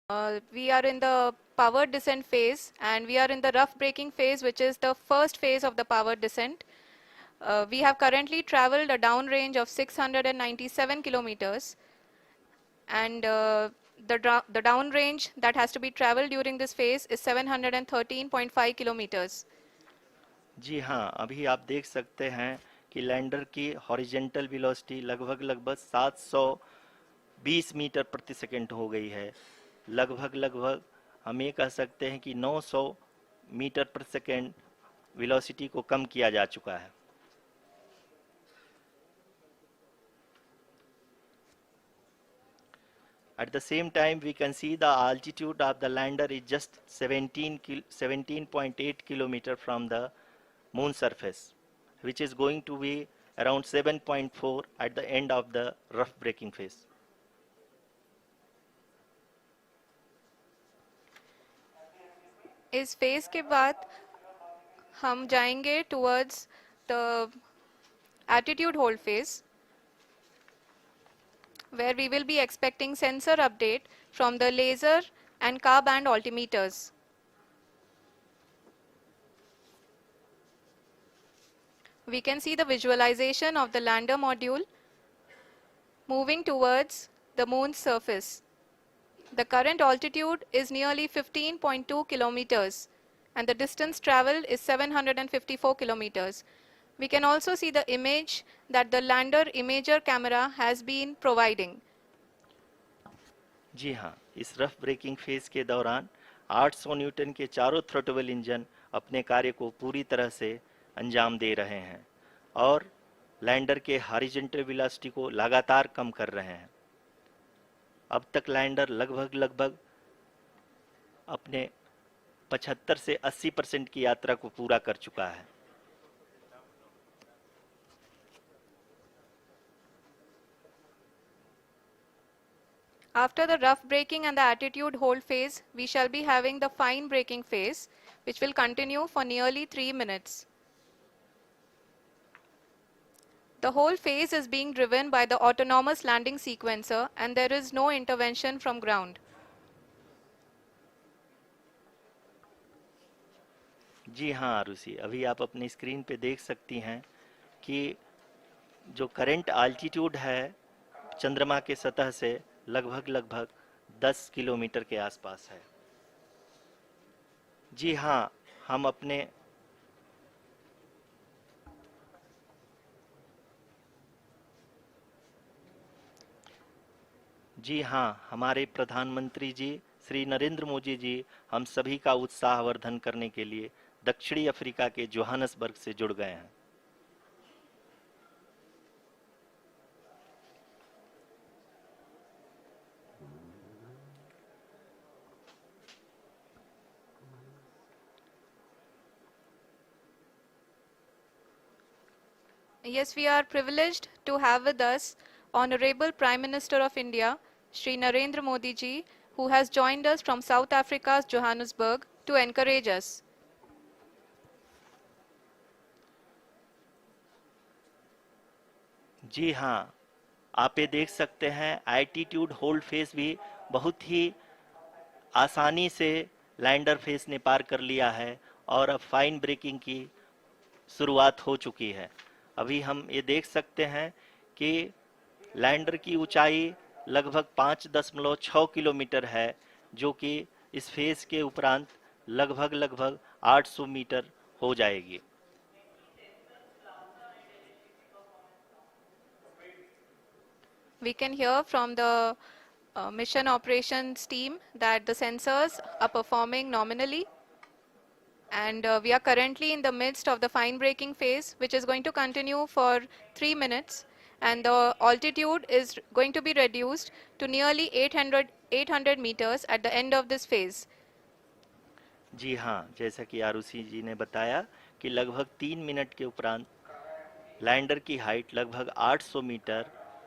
We are in the powered descent phase, and we are in the rough braking phase, which is the first phase of the powered descent. We have currently traveled a downrange of 697 kilometers, and the downrange that has to be traveled during this phase is 713.5 kilometers. जी हाँ, अभी आप देख सकते हैं कि lander की horizontal velocity लगभग 720 metre प्रति सेकंड हो गई है। लगभग हम ये कह सकते हैं कि 900 मीटर प्रति सेकंड वेलोसिटी को कम किया जा चुका है। At the same time, we can see the altitude of the lander is just 17.8 kilometer from the moon surface, which is going to be around 7.4 at the end of the rough braking phase. इस phase के बाद हम जाएंगे towards the attitude hold phase, where we will be expecting sensor update from the laser and car band altimeters. We can see the visualization of the lander module moving towards the moon's surface. The current altitude is nearly 15.2 kilometers, and the distance traveled is 754 kilometers. We can also see the image that the lander imager camera has been providing. जी हाँ, इस rough breaking phase के दौरान 800 Newton के चारों throttle engine अपने कार्य को पूरी तरह से अंजाम दे रहे हैं और लैंडर के हॉरिजॉन्टल वेलोसिटी को लगातार कम कर रहे हैं। अब तक लैंडर लगभग अपने 75 से 80% की यात्रा को पूरा कर चुका है। After the rough braking and the attitude hold phase, we shall be having the fine braking phase, which will continue for nearly 3 minutes. The whole phase is being driven by the autonomous landing sequencer, and there is no intervention from ground. जी हाँ आरुषि, अभी आप अपनी screen पे देख सकती हैं कि जो करंट आल्टीट्यूड है चंद्रमा के सतह से लगभग 10 किलोमीटर के आसपास है। जी हाँ, हम अपने जी हाँ, हमारे प्रधानमंत्री जी श्री नरेंद्र मोदी जी हम सभी का उत्साहवर्धन करने के लिए दक्षिणी अफ्रीका के जोहानसबर्ग से जुड़ गए हैं। Yes, we are privileged to have with us Honorable Prime Minister of India, Shri Narendra Modi ji, who has joined us from South Africa's Johannesburg to encourage us. जी हाँ, आप ये देख सकते हैं एल्टीट्यूड होल्ड फेस भी बहुत ही आसानी से लैंडर फेस ने पार कर लिया है और अब फाइन ब्रेकिंग की शुरुआत हो चुकी है। अभी हम ये देख सकते हैं कि लैंडर की ऊंचाई लगभग 5.6 किलोमीटर है, जो कि इस फेज के उपरांत लगभग 800 मीटर हो जाएगी। We can hear from the mission operations team that the sensors are performing nominally, and we are currently in the midst of the fine braking phase, which is going to continue for 3 minutes, and the altitude is going to be reduced to nearly 800 meters at the end of this phase. जी हाँ, जैसा कि आरुषि जी ने बताया कि लगभग 3 minute के उपरांत lander की हाइट लगभग 800 मीटर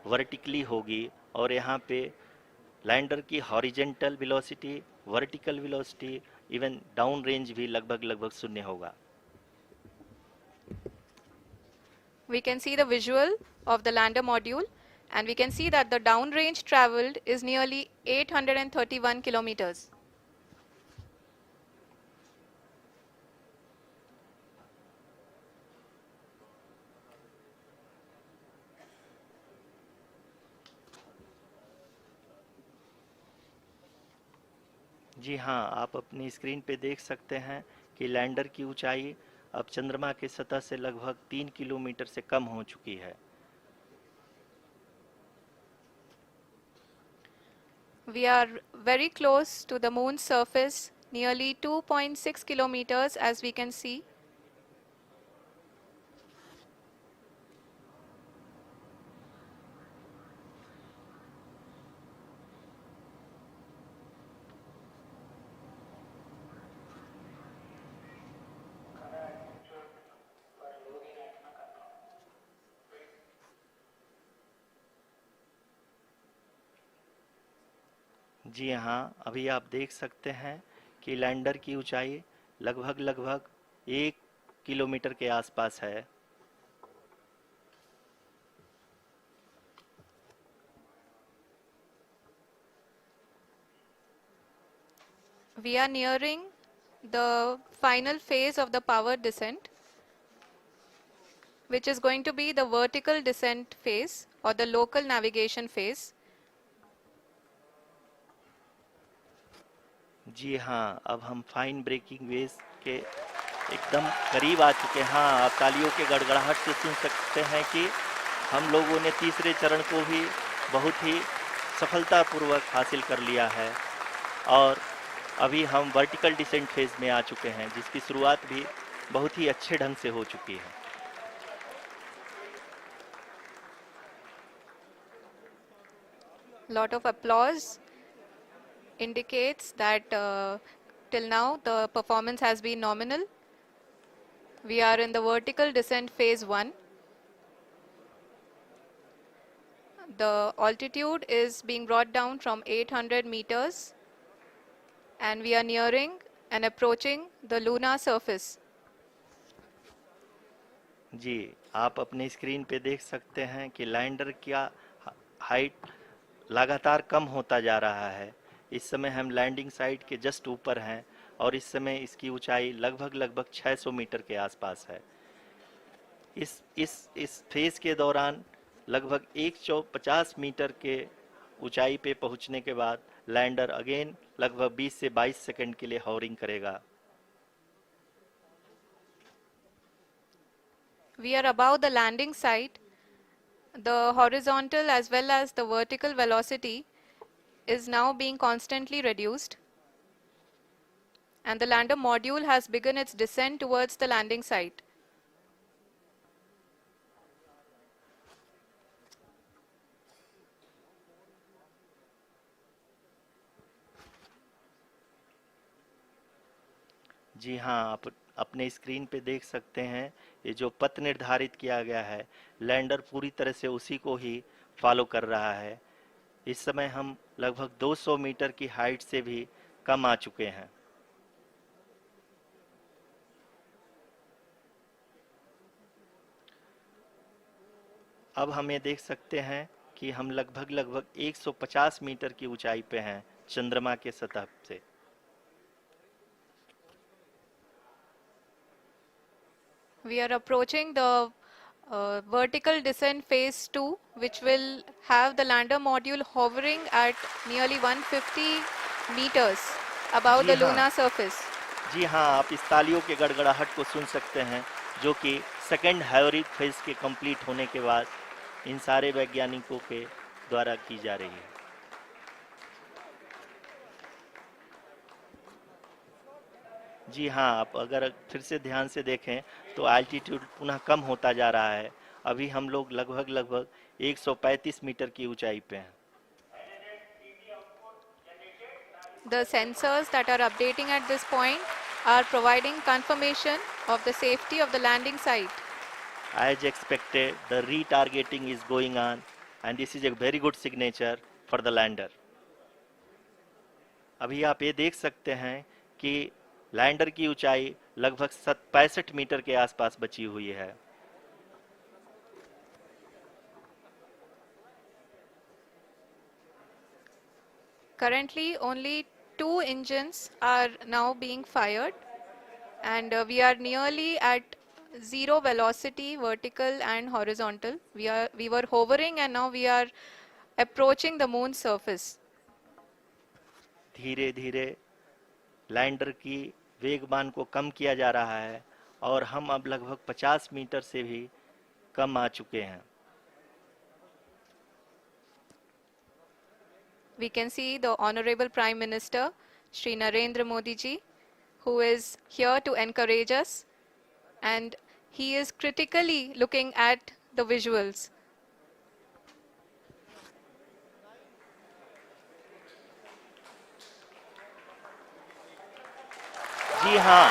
वर्टिकली होगी और यहाँ पे लैंडर की horizontal velocity, vertical velocity, even down range भी लगभग शून्य होगा। We can see the visual of the lander module And we can see that the downrange traveled is nearly 831 kilometers. जी हाँ, आप अपनी स्क्रीन पे देख सकते हैं कि लैंडर की ऊंचाई अब चंद्रमा की सतह से लगभग 3 किलोमीटर से कम हो चुकी है। We are very close to the moon's surface, nearly 2.6 kilometers as we can see. जी हाँ, अभी आप देख सकते हैं कि लैंडर की ऊंचाई लगभग 1 किलोमीटर के आसपास है। We are nearing the final phase of the power descent, which is going to be the vertical descent phase or the local navigation phase. जी हाँ, अब हम फाइन ब्रेकिंग वेव्स के एकदम करीब आ चुके हैं। हाँ, आप तालियों के गड़गड़ाहट से सुन सकते हैं कि हम लोगों ने तीसरे चरण को भी बहुत ही सफलतापूर्वक हासिल कर लिया है और अभी हम वर्टिकल डिसेंट फेज में आ चुके हैं, जिसकी शुरुआत भी बहुत ही अच्छे ढंग से हो चुकी है। Lot of applause indicates that till now the performance has been nominal. We are in the vertical descent phase 1. The altitude is being brought down from 800 meters and we are nearing and approaching the lunar surface. जी, आप अपने screen पे देख सकते हैं कि lander का height लगातार कम होता जा रहा है। इस समय हम लैंडिंग साइट के जस्ट ऊपर हैं और इस समय इसकी ऊंचाई लगभग 600 मीटर के आसपास है। इस फेज के दौरान लगभग 150 मीटर के ऊंचाई पे पहुंचने के बाद लैंडर अगेन लगभग 20 से 22 सेकंड के लिए हॉवरिंग करेगा। We are above the landing site. The horizontal as well as the vertical velocity is now being constantly reduced. And the lander module has begun its descent towards the landing site. जी हाँ, आप अपने screen पे देख सकते हैं ये जो पथ निर्धारित किया गया है, लैंडर पूरी तरह से उसी को ही फॉलो कर रहा है। इस समय हम लगभग 200 मीटर की हाइट से भी कम आ चुके हैं। अब हम ये देख सकते हैं कि हम लगभग 150 मीटर की ऊंचाई पे हैं चंद्रमा के सतह से। We are approaching the vertical descent phase 2, which will have the lander module hovering at nearly 150 meters above ji the हाँ, lunar surface. जी हाँ, आप इस तालियों के गड़गड़ाहट को सुन सकते हैं, जो कि सेकंड हाइवरिक फेज के कंप्लीट होने के बाद इन सारे वैज्ञानिकों के द्वारा की जा रही है। जी हाँ, आप अगर फिर से ध्यान से देखें तो एल्टीट्यूड पुनः कम होता जा रहा है। अभी हम लोग लगभग 135 मीटर की ऊंचाई पे हैं। The sensors that are updating at this point are providing confirmation of the safety of the landing site. As expected, the retargeting is going on and this is a very good signature for the lander. अभी आप ये देख सकते हैं कि lander की ऊंचाई लगभग 65 मीटर के आसपास बची हुई है। Currently, only 2 engines are now being fired, and we are nearly at zero velocity, vertical and horizontal. We were hovering, and now we are approaching the moon's surface. धीरे धीरे लैंडर की वेगमान को कम किया जा रहा है और हम अब लगभग 50 मीटर से भी कम आ चुके हैं. We can see the Honorable Prime Minister, Shri Narendra Modi ji, who is here to encourage us, and he is critically looking at the visuals. जी हाँ,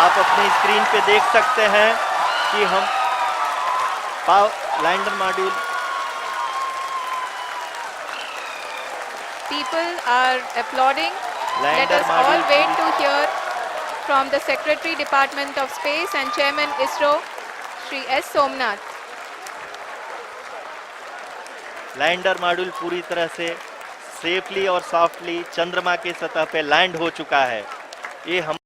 आप अपनी स्क्रीन पे देख सकते हैं कि हम lander module. People are applauding. Let lander us all module wait to hear from the Secretary Department of Space and Chairman ISRO, Shri S. Somnath. Lander module पूरी तरह से सेफली और सॉफ्टली चंद्रमा के सतह पे लैंड हो चुका है. ये हम